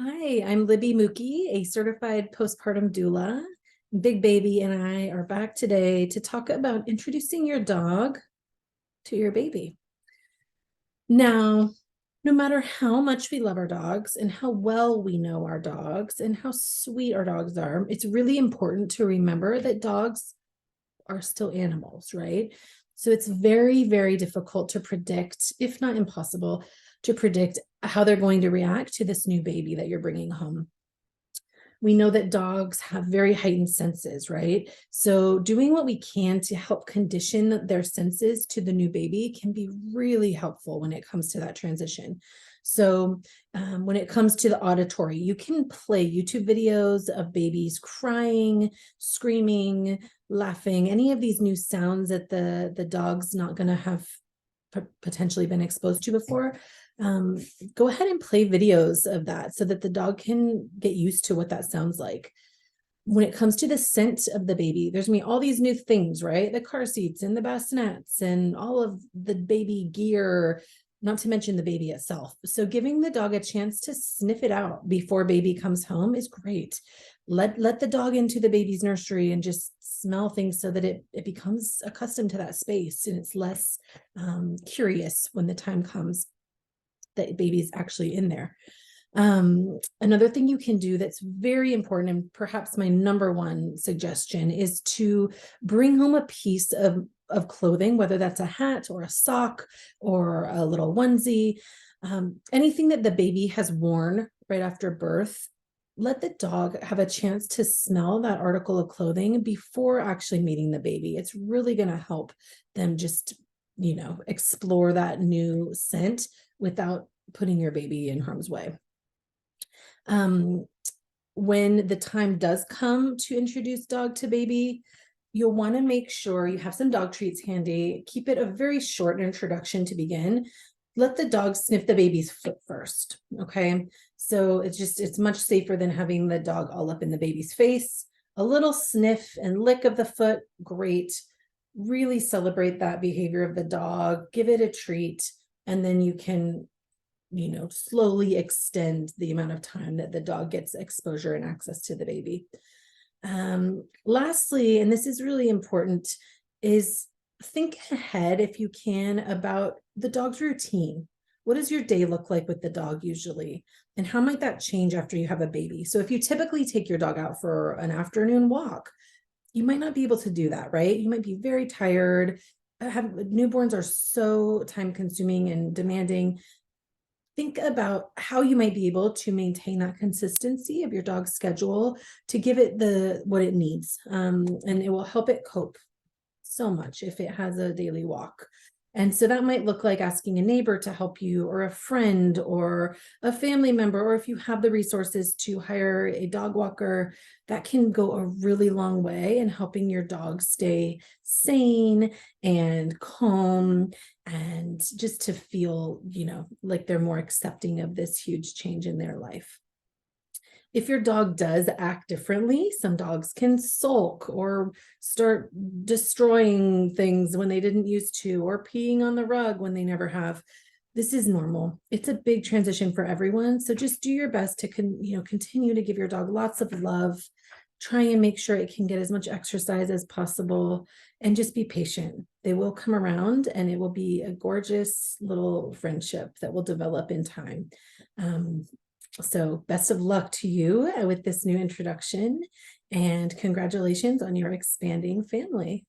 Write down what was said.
Hi, I'm Libby Mookie, a certified postpartum doula. Big Baby and I are back today to talk about introducing your dog to your baby. Now, no matter how much we love our dogs and how well we know our dogs and how sweet our dogs are, it's really important to remember that dogs are still animals, right? So it's very, very difficult to predict, if not impossible, to predict how they're going to react to this new baby that you're bringing home. We know that dogs have very heightened senses, right? So doing what we can to help condition their senses to the new baby can be really helpful when it comes to that transition. So when it comes to the auditory, you can play YouTube videos of babies crying, screaming, laughing, any of these new sounds that the dog's not going to have potentially been exposed to before. Go ahead and play videos of that so that the dog can get used to what that sounds like. When it comes to the scent of the baby, there's gonna be all these new things, right? The car seats and the bassinets and all of the baby gear, not to mention the baby itself. So giving the dog a chance to sniff it out before baby comes home is great. Let the dog into the baby's nursery and just smell things so that it becomes accustomed to that space and it's less curious when the time comes that baby's actually in there. Another thing you can do that's very important, and perhaps my number one suggestion, is to bring home a piece of clothing, whether that's a hat or a sock or a little onesie, anything that the baby has worn right after birth. Let the dog have a chance to smell that article of clothing before actually meeting the baby. It's really going to help them just, explore that new scent without putting your baby in harm's way. When the time does come to introduce dog to baby, you'll want to make sure you have some dog treats handy. Keep it a very short introduction to begin. Let the dog sniff the baby's foot first. Okay. So it's much safer than having the dog all up in the baby's face. A little sniff and lick of the foot, great. Really celebrate that behavior of the dog, give it a treat, and then you can slowly extend the amount of time that the dog gets exposure and access to the baby. Lastly, and this is really important, is think ahead if you can about the dog's routine. What does your day look like with the dog usually? And how might that change after you have a baby? So if you typically take your dog out for an afternoon walk, you might not be able to do that, right? You might be very tired. Newborns are so time consuming and demanding. Think about how you might be able to maintain that consistency of your dog's schedule to give it what it needs. And it will help it cope so much if it has a daily walk. And so that might look like asking a neighbor to help you, or a friend, or a family member, or if you have the resources to hire a dog walker, that can go a really long way in helping your dog stay sane and calm and just to feel, like they're more accepting of this huge change in their life. If your dog does act differently, some dogs can sulk or start destroying things when they didn't used to, or peeing on the rug when they never have. This is normal. It's a big transition for everyone. So just do your best to continue to give your dog lots of love. Try and make sure it can get as much exercise as possible, and just be patient. They will come around and it will be a gorgeous little friendship that will develop in time. So best of luck to you with this new introduction, and congratulations on your expanding family.